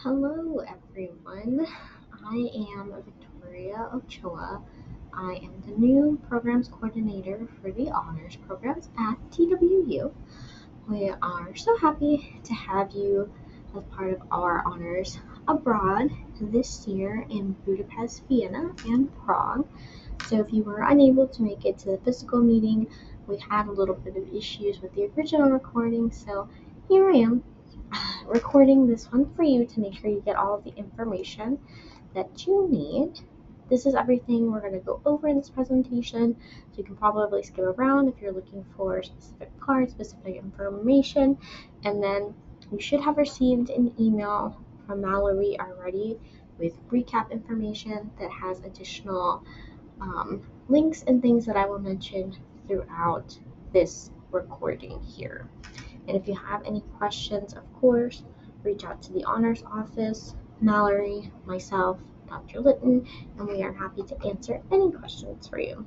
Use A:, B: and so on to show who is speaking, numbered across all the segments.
A: Hello, everyone. I am Victoria Ochoa. I am the new programs coordinator for the honors programs at TWU. We are so happy to have you as part of our honors abroad this year in Budapest, Vienna, and Prague. So, if you were unable to make it to the physical meeting, we had a little bit of issues with the original recording, so here I am recording this one for you to make sure you get all of the information that you need. This is everything we're going to go over in this presentation, so you can probably skip around if you're looking for specific cards, specific information, and then you should have received an email from Mallory already with recap information that has additional links and things that I will mention throughout this recording here. And if you have any questions, of course, reach out to the honors office, Mallory, myself, Dr. Litton, and we are happy to answer any questions for you.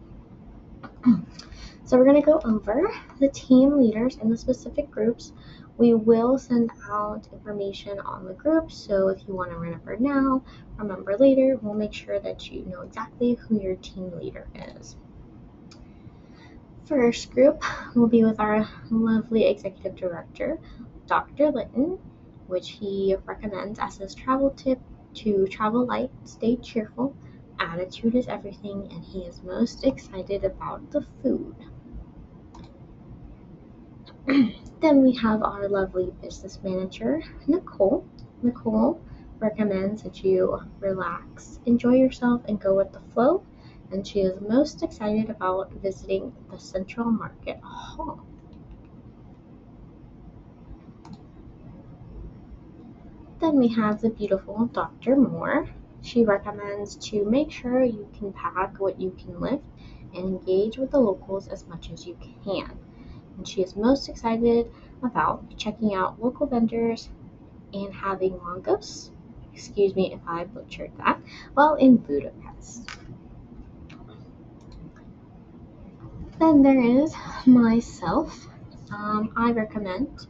A: So we're going to go over the team leaders and the specific groups. We will send out information on the groups, so if you want to remember now, remember later, we'll make sure that you know exactly who your team leader is. First group will be with our lovely executive director, Dr. Litton, which he recommends as his travel tip to travel light, stay cheerful, attitude is everything, and he is most excited about the food. Then we have our lovely business manager, Nicole. Nicole recommends that you relax, enjoy yourself, and go with the flow. And she is most excited about visiting the Central Market Hall. Then we have the beautiful Dr. Moore. She recommends to make sure you can pack what you can lift and engage with the locals as much as you can. And she is most excited about checking out local vendors and having langos, excuse me if I butchered that, while in Budapest. Then there is myself. I recommend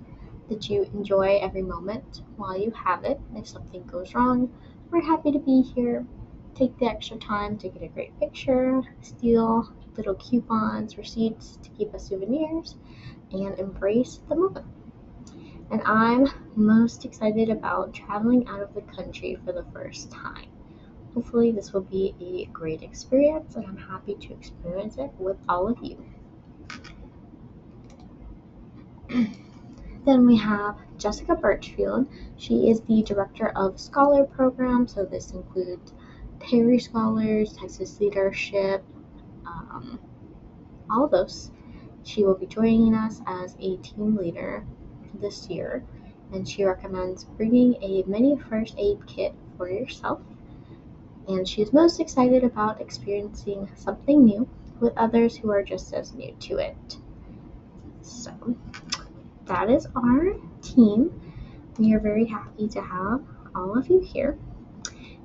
A: that you enjoy every moment while you have it. If something goes wrong, we're happy to be here. Take the extra time to get a great picture, steal little coupons, receipts to keep as souvenirs, and embrace the moment. And I'm most excited about traveling out of the country for the first time. Hopefully this will be a great experience, and I'm happy to experience it with all of you. Then we have Jessica Birchfield. She is the director of Scholar Program, so this includes Perry Scholars, Texas Leadership, all of those. She will be joining us as a team leader this year, and she recommends bringing a mini first aid kit for yourself. And she is most excited about experiencing something new with others who are just as new to it. So that is our team. We are very happy to have all of you here.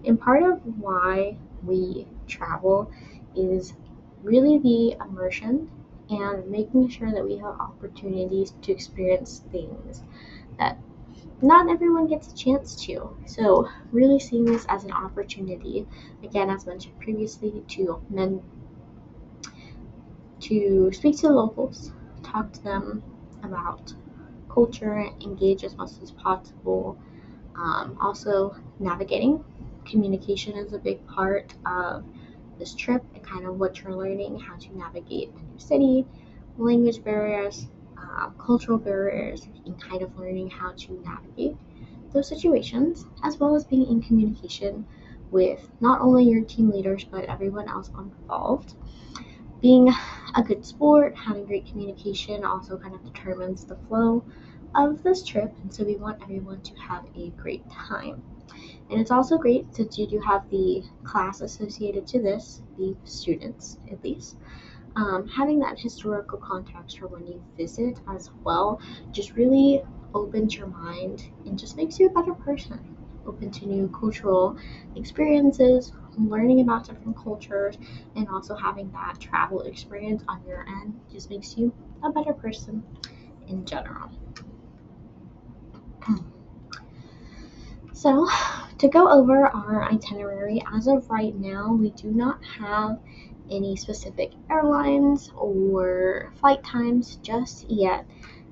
A: And part of why we travel is really the immersion and making sure that we have opportunities to experience things that not everyone gets a chance to. So really seeing this as an opportunity, again, as mentioned previously, to speak to the locals, talk to them about culture, engage as much as possible. Also, navigating. Communication is a big part of this trip and kind of what you're learning, how to navigate a new city, language barriers, cultural barriers, and kind of learning how to navigate those situations, as well as being in communication with not only your team leaders but everyone else involved. Being a good sport, having great communication also kind of determines the flow of this trip, and so we want everyone to have a great time. And it's also great since you do have the class associated to this, the students at least, having that historical context for when you visit as well just really opens your mind and just makes you a better person, open to new cultural experiences, learning about different cultures, and also having that travel experience on your end just makes you a better person in general. So, to go over our itinerary, as of right now, we do not have any specific airlines or flight times just yet.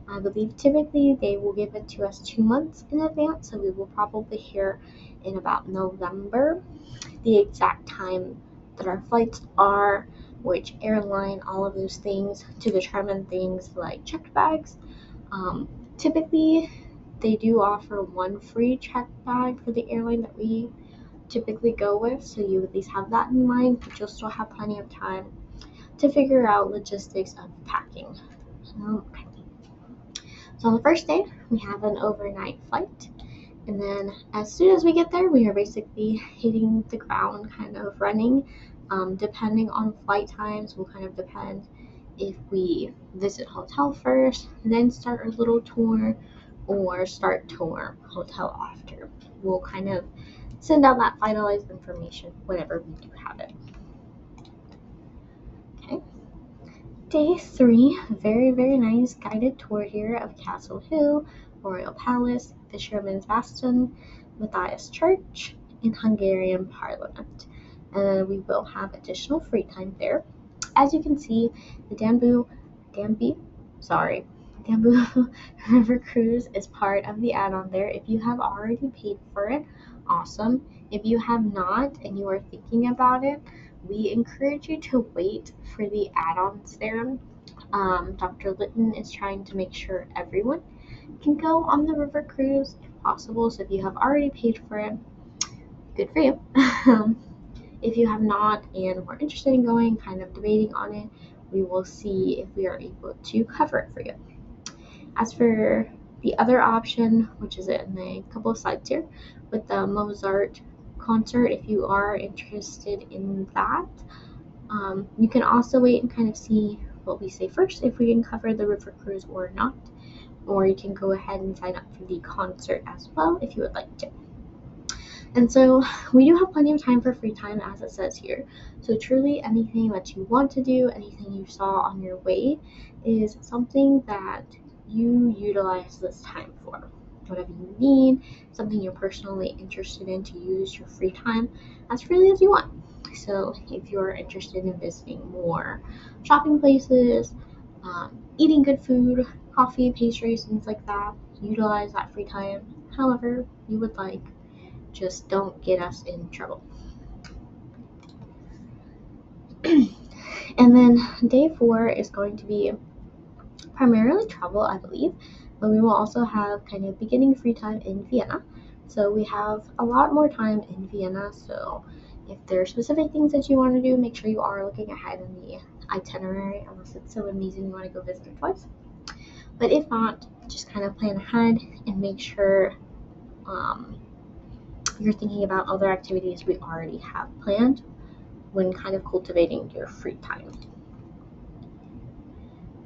A: I believe typically they will give it to us 2 months in advance, so we will probably hear in about November the exact time that our flights are, which airline, all of those things to determine things like checked bags. Typically, they do offer one free checked bag for the airline that we typically go with, so you at least have that in mind, but you'll still have plenty of time to figure out logistics of packing. Okay. So on the first day, we have an overnight flight, and then as soon as we get there, we are basically hitting the ground, kind of running. Depending on flight times, will kind of depend if we visit hotel first, then start our little tour, or start tour hotel after. We'll kind of send out that finalized information whenever we do have it. Okay. Day 3, very nice guided tour here of Castle Hill, Royal Palace, Fisherman's Bastion, Matthias Church, and Hungarian Parliament. And we will have additional free time there. As you can see, the Danube River Cruise is part of the add-on there. If you have already paid for it, awesome. If you have not and you are thinking about it, we encourage you to wait for the add-ons there. Dr. Litton is trying to make sure everyone can go on the river cruise if possible. So if you have already paid for it, good for you. If you have not and were interested in going, kind of debating on it, we will see if we are able to cover it for you. As for the other option, which is in a couple of slides here, with the Mozart concert, if you are interested in that, you can also wait and kind of see what we say first, if we can cover the river cruise or not, or you can go ahead and sign up for the concert as well if you would like to. And so we do have plenty of time for free time, as it says here. So truly anything that you want to do, anything you saw on your way, is something that you utilize this time for. Whatever you need, something you're personally interested in to use your free time as freely as you want. So if you're interested in visiting more shopping places, eating good food, coffee, pastries, things like that, utilize that free time however you would like. Just don't get us in trouble. And then day 4 is going to be primarily travel, I believe, but we will also have kind of beginning free time in Vienna. So we have a lot more time in Vienna, so if there are specific things that you want to do, make sure you are looking ahead in the itinerary, unless it's so amazing you want to go visit it twice. But if not, just kind of plan ahead and make sure you're thinking about other activities we already have planned when kind of cultivating your free time.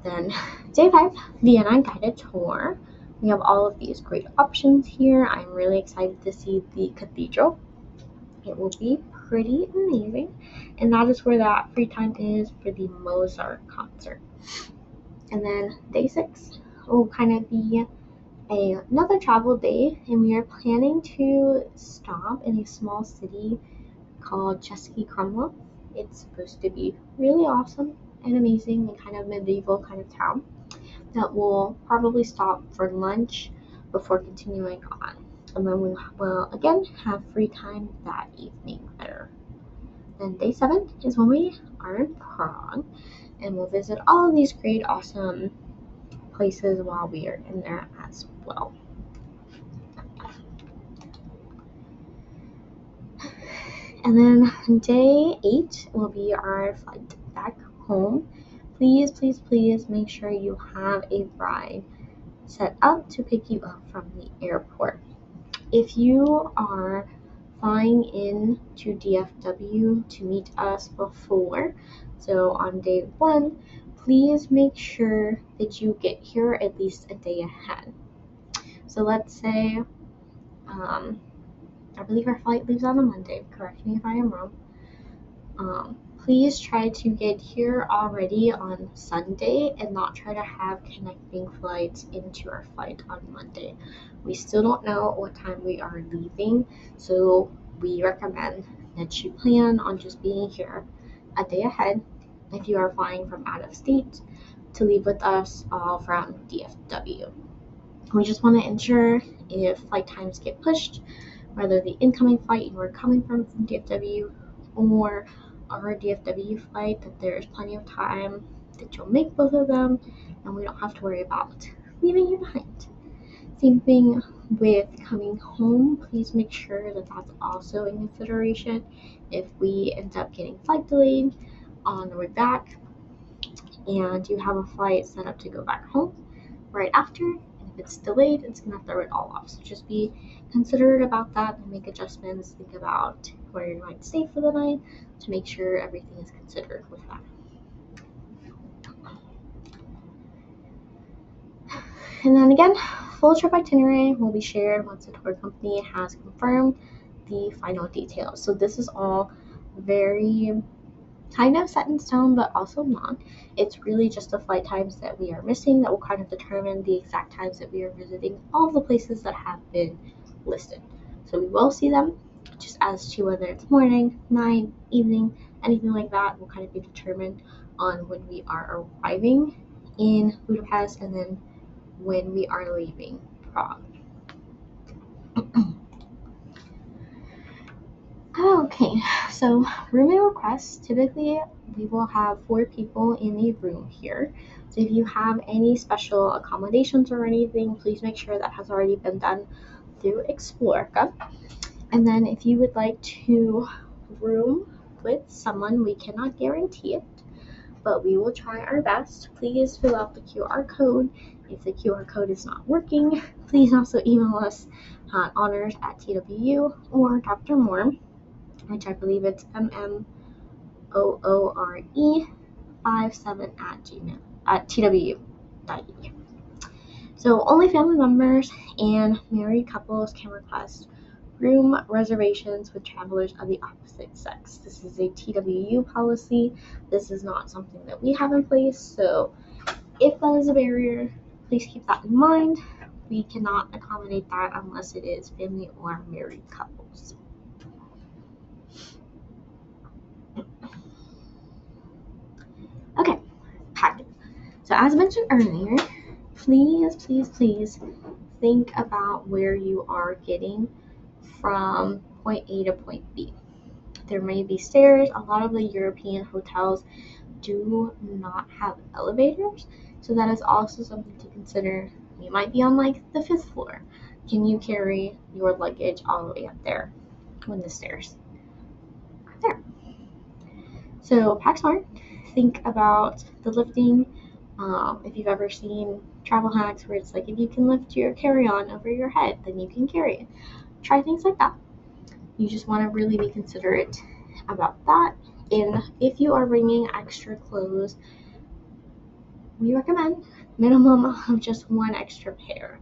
A: Then day 5, Vienna guided tour. We have all of these great options here. I'm really excited to see the cathedral. It will be pretty amazing, and that is where that free time is for the Mozart concert. And then day 6 will kind of be another travel day, and we are planning to stop in a small city called Český Krumlov. It's supposed to be really awesome and amazing and kind of medieval kind of town that will probably stop for lunch before continuing on. And then we will again have free time that evening there. Then day 7 is when we are in Prague, and we'll visit all of these great awesome places while we are in there as well. And then day 8 will be our flight back home. Please make sure you have a ride set up to pick you up from the airport. If you are flying in to DFW to meet us before, so on day 1, please make sure that you get here at least a day ahead. So let's say, I believe our flight leaves on a Monday, correct me if I am wrong. please try to get here already on Sunday and not try to have connecting flights into our flight on Monday. We still don't know what time we are leaving, so we recommend that you plan on just being here a day ahead if you are flying from out of state to leave with us all from DFW. We just want to ensure if flight times get pushed, whether the incoming flight you are coming from DFW or our DFW flight, that there's plenty of time that you'll make both of them and we don't have to worry about leaving you behind. Same thing with coming home. Please make sure that that's also in consideration if we end up getting flight delayed on the way back and you have a flight set up to go back home right after. If it's delayed, it's going to throw it all off. So just be considerate about that and make adjustments. Think about where you're going to stay for the night to make sure everything is considered with that. And then again, full trip itinerary will be shared once the tour company has confirmed the final details. So this is all very kind of set in stone, but also not. It's really just the flight times that we are missing that will kind of determine the exact times that we are visiting all of the places that have been listed. So we will see them, just as to whether it's morning, night, evening, anything like that will kind of be determined on when we are arriving in Budapest and then when we are leaving Prague. Okay, so rooming requests. Typically, we will have 4 people in a room here. So if you have any special accommodations or anything, please make sure that has already been done through Explorica. And then if you would like to room with someone, we cannot guarantee it, but we will try our best. Please fill out the QR code. If the QR code is not working, please also email us at honors@TWU or Dr. Moore, which I believe it's MMOORE57@TWU.edu. So only family members and married couples can request room reservations with travelers of the opposite sex. This is a TWU policy. This is not something that we have in place, so if that is a barrier, please keep that in mind. We cannot accommodate that unless it is family or married couples. Okay, packing. So as mentioned earlier, please think about where you are getting from point A to point B. There may be stairs. A lot of the European hotels do not have elevators, so that is also something to consider. You might be on like the 5th floor. Can you carry your luggage all the way up there when the stairs are there? So pack smart. Think about the lifting. If you've ever seen travel hacks where it's like if you can lift your carry-on over your head, then you can carry it. Try things like that. You just want to really be considerate about that. And if you are bringing extra clothes, we recommend minimum of just 1 extra pair.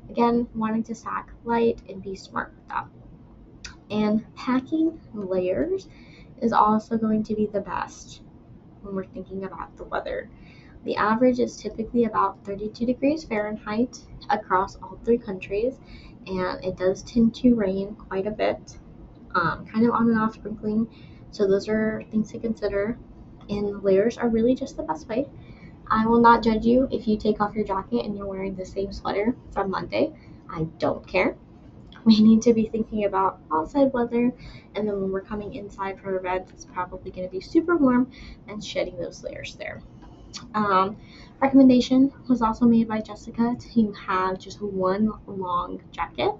A: Again, wanting to sack light and be smart with that. And packing layers is also going to be the best when we're thinking about the weather. The average is typically about 32 degrees Fahrenheit across all 3 countries, and it does tend to rain quite a bit, kind of on and off sprinkling. So those are things to consider, and layers are really just the best way. I will not judge you if you take off your jacket and you're wearing the same sweater from Monday. I don't care. We need to be thinking about outside weather, and then when we're coming inside for events, it's probably going to be super warm and shedding those layers there. Recommendation was also made by Jessica to have just 1 long jacket.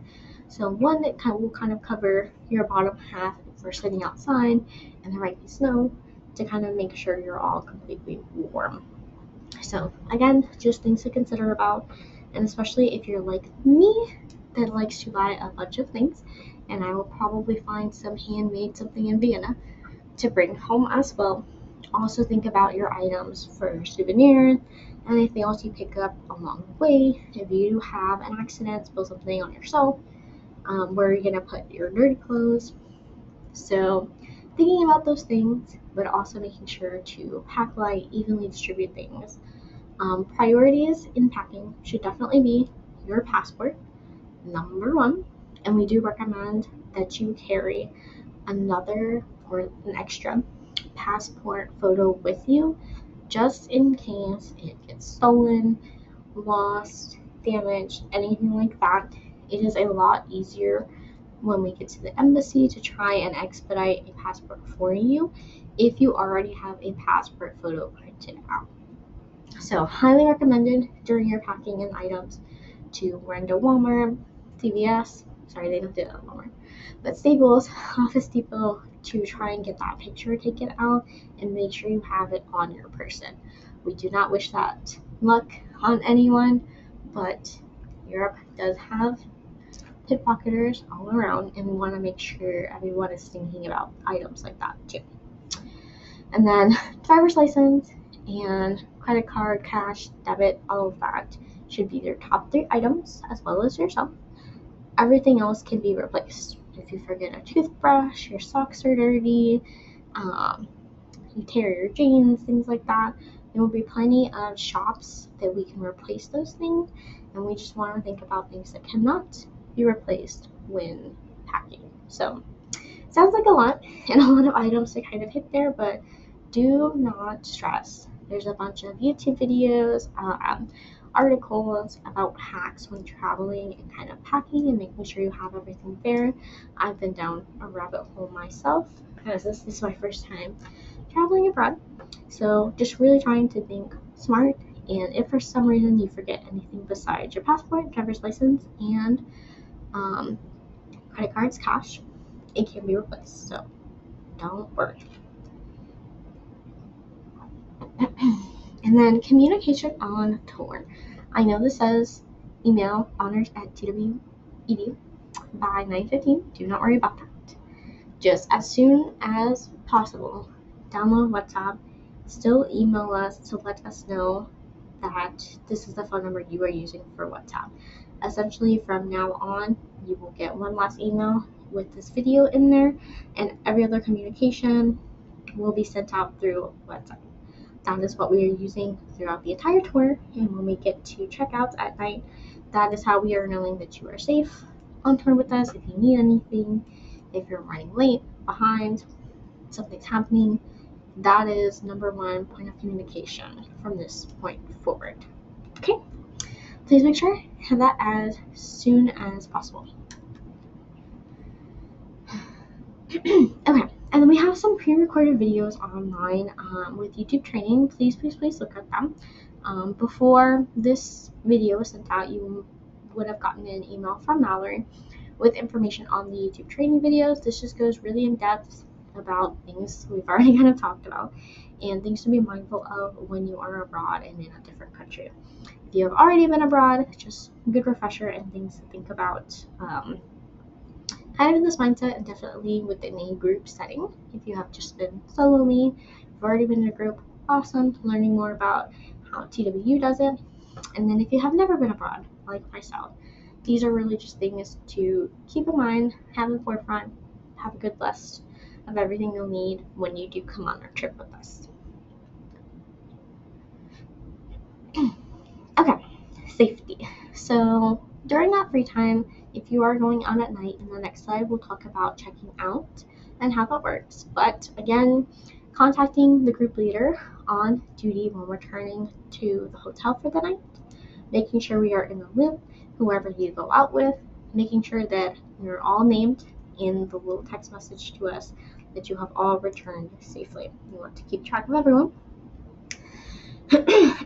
A: So one that will kind of cover your bottom half if we're sitting outside and there might be snow, to kind of make sure you're all completely warm. So again, just things to consider about, and especially if you're like me that likes to buy a bunch of things, and I will probably find some handmade something in Vienna to bring home as well. Also think about your items for souvenirs and anything else you pick up along the way. If you have an accident, spill something on yourself, where are you going to put your dirty clothes? So thinking about those things, but also making sure to pack light, evenly distribute things. Priorities in packing should definitely be your passport, number one, and we do recommend that you carry another or an extra passport photo with you just in case it gets stolen, lost, damaged, anything like that. It is a lot easier when we get to the embassy to try and expedite a passport for you if you already have a passport photo printed out. So, highly recommended during your packing in items to run to Walmart, CVS. Sorry, they don't do that at Walmart, but Staples, Office Depot to try and get that picture taken out and make sure you have it on your person. We do not wish that luck on anyone, but Europe does have pickpocketers all around, and we want to make sure everyone is thinking about items like that too. And then driver's license and credit card, cash, debit, all of that should be their top 3 items, as well as yourself. Everything else can be replaced. If you forget a toothbrush, your socks are dirty, you tear your jeans, things like that, there will be plenty of shops that we can replace those things, and we just want to think about things that cannot be replaced when packing. So, sounds like a lot and a lot of items to kind of hit there, but do not stress. There's a bunch of YouTube videos, articles about hacks when traveling and kind of packing and making sure you have everything there. I've been down a rabbit hole myself because this is my first time traveling abroad. So just really trying to think smart, and if for some reason you forget anything besides your passport, driver's license, and credit cards, cash, it can be replaced. So don't worry. And then communication on tour. I know this says email honors@tw.edu by 9:15. Do not worry about that. Just as soon as possible, download WhatsApp. Still email us to let us know that this is the phone number you are using for WhatsApp. Essentially, from now on, you will get one last email with this video in there, and every other communication will be sent out through WhatsApp. That is what we are using throughout the entire tour, and when we get to checkouts at night, that is how we are knowing that you are safe on tour with us. If you need anything, if you're running late, behind, something's happening, that is number one point of communication from this point forward. Okay, please make sure you have that as soon as possible. Okay, and then we have some pre-recorded videos online with YouTube training. Please look at them. Before this video was sent out, you would have gotten an email from Mallory with information on the YouTube training videos. This just goes really in depth about things we've already kind of talked about and things to be mindful of when you are abroad and in a different country. If you have already been abroad, just a good refresher and things to think about kind of in this mindset, and definitely within a group setting. If you have just been solely, you've already been in a group, awesome, learning more about how TWU does it. And then if you have never been abroad, like myself, these are really just things to keep in mind, have in the forefront, have a good list of everything you'll need when you do come on our trip with us. Okay, safety. So during that free time, if you are going out at night, in the next slide we'll talk about checking out and how that works. But again, contacting the group leader on duty when returning to the hotel for the night, making sure we are in the loop, whoever you go out with, making sure that you're all named in the little text message to us that you have all returned safely. You want to keep track of everyone.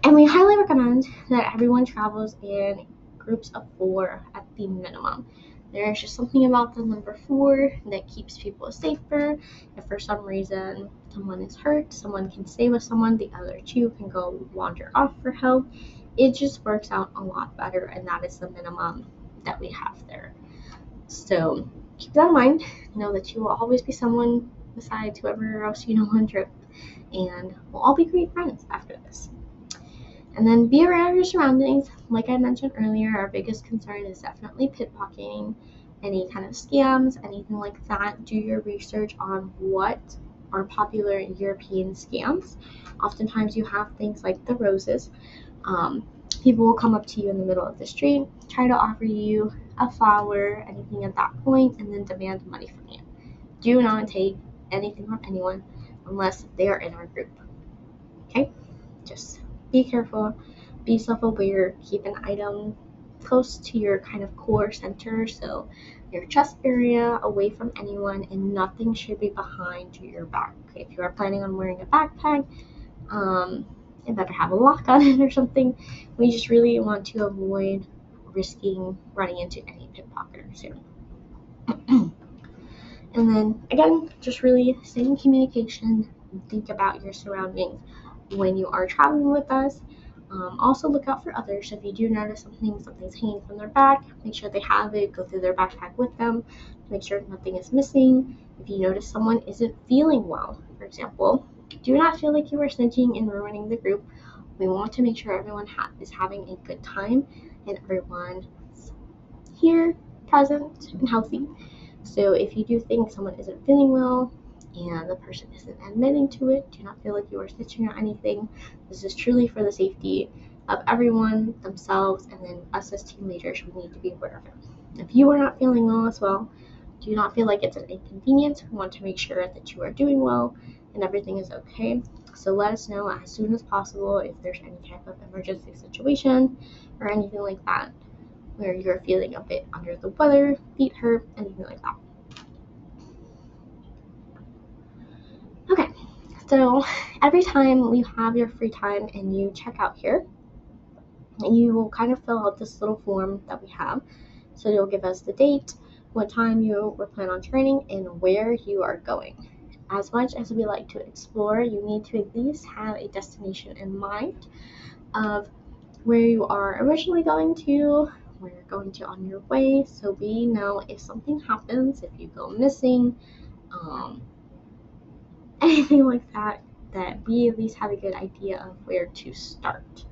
A: And we highly recommend that everyone travels in groups of 4 at the minimum. There's just something about the number 4 that keeps people safer. If for some reason someone is hurt, someone can stay with someone, the other 2 can go wander off for help. It just works out a lot better, and that is the minimum that we have there. So keep that in mind. Know that you will always be someone besides whoever else you know on trip, and we'll all be great friends after this. And then be aware of your surroundings. Like I mentioned earlier, our biggest concern is definitely pickpocketing. any kind of scams, anything like that, do your research on what are popular European scams. Oftentimes you have things like the roses. People will come up to you in the middle of the street, try to offer you a flower, anything at that point, and then demand money from you. Do not take anything from anyone unless they are in our group. Okay? Just be careful, be self-aware, keep an item close to your kind of core center, so your chest area, away from anyone, and nothing should be behind your back. Okay? If you are planning on wearing a backpack, it better have a lock on it or something. We just really want to avoid risking running into any pickpocketers here. And then again, just really stay in communication and think about your surroundings when you are traveling with us. Also look out for others. If you do notice something's hanging from their back, make sure they have it, go through their backpack with them, make sure nothing is missing. If you notice someone isn't feeling well, for example, do not feel like you are snitching and ruining the group. We want to make sure everyone is having a good time and everyone's here, present, and healthy. So if you do think someone isn't feeling well and the person isn't admitting to it, do not feel like you are snitching or anything. This is truly for the safety of everyone, themselves, and then us as team leaders, we need to be aware of it. If you are not feeling well as well, do not feel like it's an inconvenience. We want to make sure that you are doing well and everything is okay. So let us know as soon as possible if there's any type of emergency situation or anything like that, where you're feeling a bit under the weather, feet hurt, anything like that. Okay, so every time you have your free time and you check out here, you will kind of fill out this little form that we have. So you'll give us the date, what time you were planning on training, and where you are going. As much as we like to explore, you need to at least have a destination in mind of where you are originally going to, where you're going to on your way, so we know if something happens, if you go missing, anything like that, that we at least have a good idea of where to start.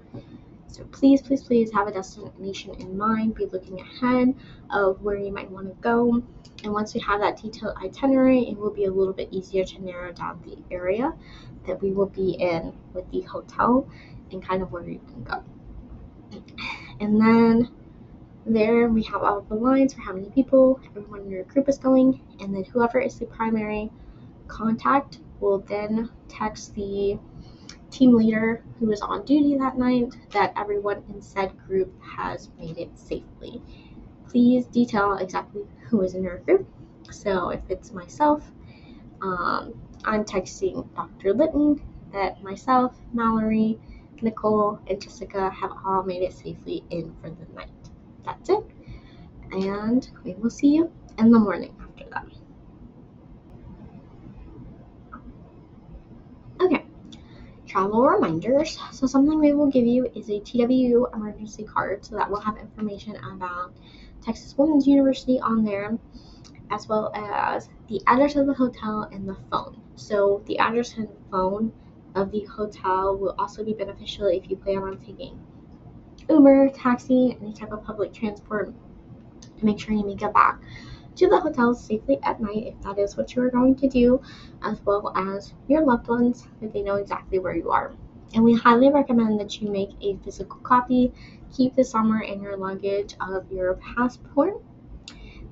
A: So please, please, please have a destination in mind. Be looking ahead of where you might want to go. And once we have that detailed itinerary, it will be a little bit easier to narrow down the area that we will be in with the hotel and kind of where you can go. And then there we have all of the lines for how many people everyone in your group is going, and then whoever is the primary contact will then text the team leader who is on duty that night that everyone in said group has made it safely. Please detail exactly who is in your group. So if it's myself, I'm texting Dr. Litton that myself, Mallory, Nicole, and Jessica have all made it safely in for the night. That's it. And we will see you in the morning after that. Okay, travel reminders. So something we will give you is a TWU emergency card, so that will have information about Texas Women's University on there, as well as the address of the hotel and the phone. So the address and phone of the hotel will also be beneficial if you plan on taking Uber, taxi, any type of public transport, to make sure you make it back to the hotel safely at night if that is what you are going to do, as well as your loved ones, that they know exactly where you are. And we highly recommend that you make a physical copy. Keep this somewhere in your luggage of your passport,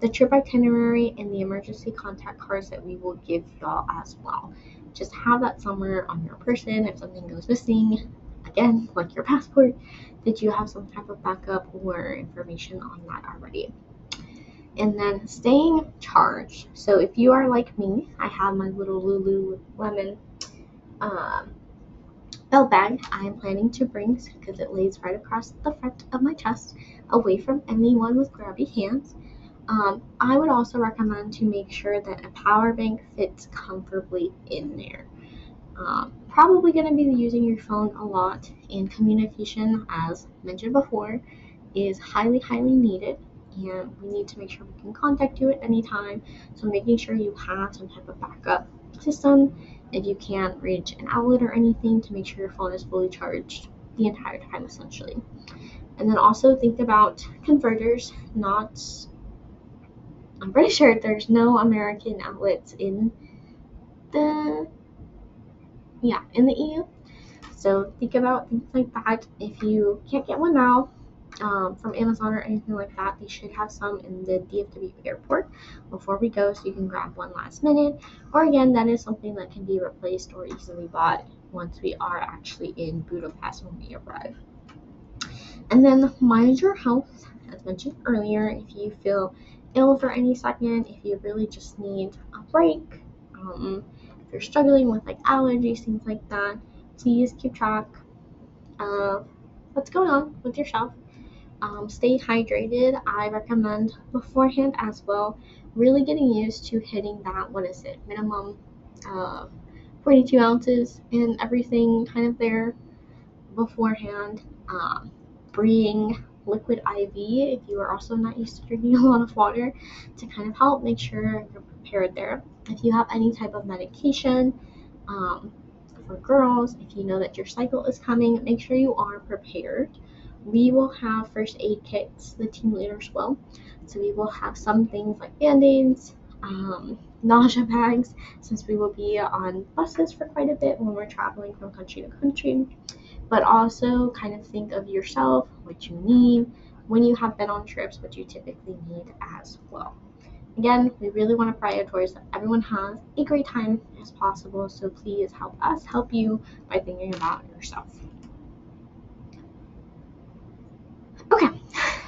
A: the trip itinerary, and the emergency contact cards that we will give y'all as well. Just have that somewhere on your person if something goes missing. Again, like your passport, that you have some type of backup or information on that already. And then staying charged. So if you are like me, I have my little Lululemon belt bag I am planning to bring because it lays right across the front of my chest, away from anyone with grabby hands. I would also recommend to make sure that a power bank fits comfortably in there. Probably going to be using your phone a lot, and communication, as mentioned before, is highly, highly needed, and we need to make sure we can contact you at any time. So making sure you have some type of backup system if you can't reach an outlet or anything, to make sure your phone is fully charged the entire time, essentially. And then also think about converters, not I'm pretty sure there's no American outlets in the EU. So think about things like that. If you can't get one now from Amazon or anything like that, they should have some in the DFW airport before we go, so you can grab one last minute. Or again, that is something that can be replaced or easily bought once we are actually in Budapest when we arrive. And then mind your health, as mentioned earlier. If you feel ill for any second, if you really just need a break, if you're struggling with like allergies, things like that, please keep track of what's going on with yourself. Stay hydrated. I recommend beforehand as well, really getting used to hitting that, minimum 42 ounces and everything kind of there beforehand. Bring liquid IV if you are also not used to drinking a lot of water to kind of help make sure you're prepared there. If you have any type of medication, for girls, if you know that your cycle is coming, make sure you are prepared. We will have first aid kits, the team leaders will. So we will have some things like band-aids, nausea bags, since we will be on buses for quite a bit when we're traveling from country to country. But also kind of think of yourself, what you need when you have been on trips, what you typically need as well. Again, we really want to prioritize that everyone has a great time as possible, so please help us help you by thinking about yourself. Okay,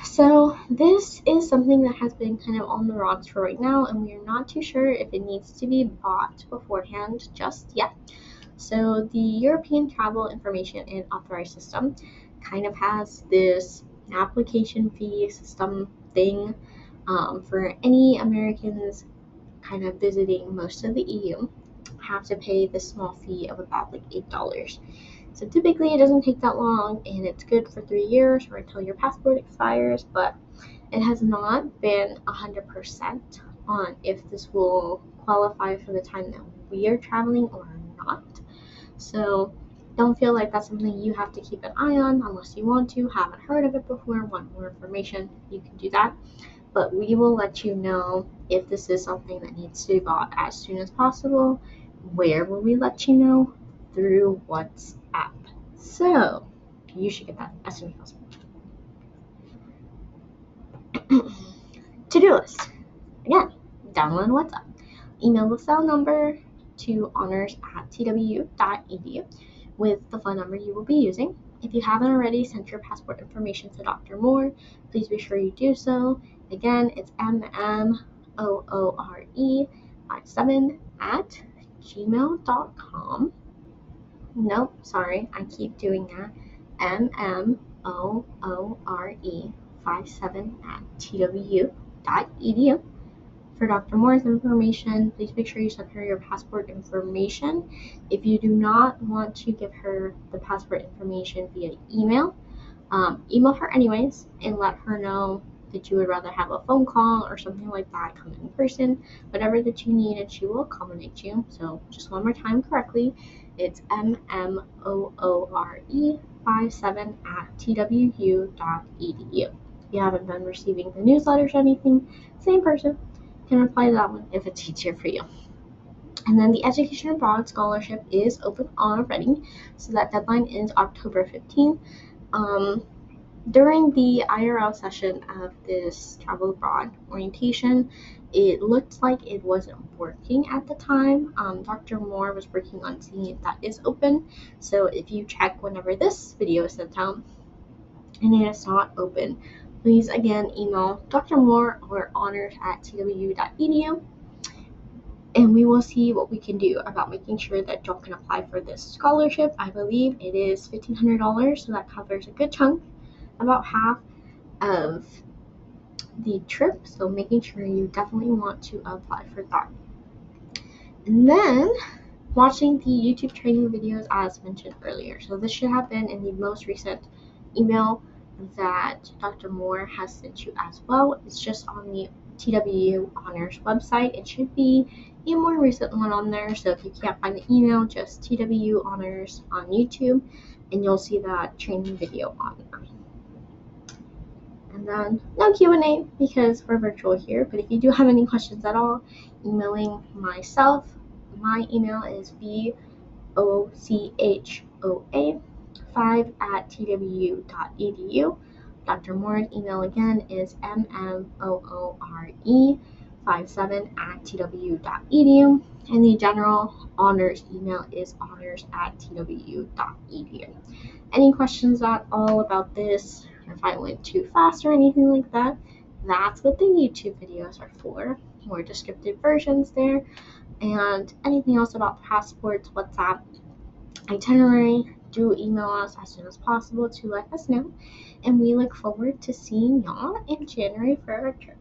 A: so this is something that has been kind of on the rocks for right now, and we are not too sure if it needs to be bought beforehand just yet. So the European Travel Information and Authorized System kind of has this application fee system thing for any Americans kind of visiting most of the EU. Have to pay this small fee of about like $8. So typically it doesn't take that long, and it's good for 3 years or until your passport expires, but it has not been 100% on if this will qualify for the time that we are traveling or not. So don't feel like that's something you have to keep an eye on unless you want to, haven't heard of it before, want more information, you can do that. But we will let you know if this is something that needs to be bought as soon as possible. Where will we let you know? Through WhatsApp. So you should get that as soon as possible. To-do list. Again, download WhatsApp. Email the cell number to honors@twu.edu with the phone number you will be using. If you haven't already sent your passport information to Dr. Moore, please be sure you do so. Again, it's mmoore57@gmail.com. Nope, sorry, I keep doing that. mmoore57@twu.edu. For Dr. Moore's information, please make sure you send her your passport information. If you do not want to give her the passport information via email, email her anyways and let her know that you would rather have a phone call or something like that, come in person, whatever that you need, and she will accommodate you. So just one more time correctly, it's mmoore57@twu.edu. If you haven't been receiving the newsletters or anything, same person can reply to that one if it's easier for you. And then the Education Abroad Scholarship is open already, so that deadline is October 15th. During the IRL session of this travel abroad orientation, it looked like it wasn't working at the time. Dr. Moore was working on seeing if that is open, so if you check whenever this video is sent out and it is not open, please again email Dr. Moore or honors@twu.edu, and we will see what we can do about making sure that y'all can apply for this scholarship. I believe it is $1,500, so that covers a good chunk, about half of the trip, so making sure you definitely want to apply for that. And then watching the YouTube training videos as mentioned earlier. So this should have been in the most recent email that Dr. Moore has sent you as well. It's just on the TWU Honors website. It should be a more recent one on there, so if you can't find the email, just TWU Honors on YouTube and you'll see that training video on there. And then no Q&A because we're virtual here, but if you do have any questions at all, emailing myself. My email is vochoa5@twu.edu. Dr. Moore's email again is mmoore57@twu.edu. And the general honors email is honors@twu.edu. Any questions at all about this, or if I went too fast or anything like that, that's what the YouTube videos are for. More descriptive versions there. And anything else about passports, WhatsApp, itinerary, do email us as soon as possible to let us know. And we look forward to seeing y'all in January for our trip.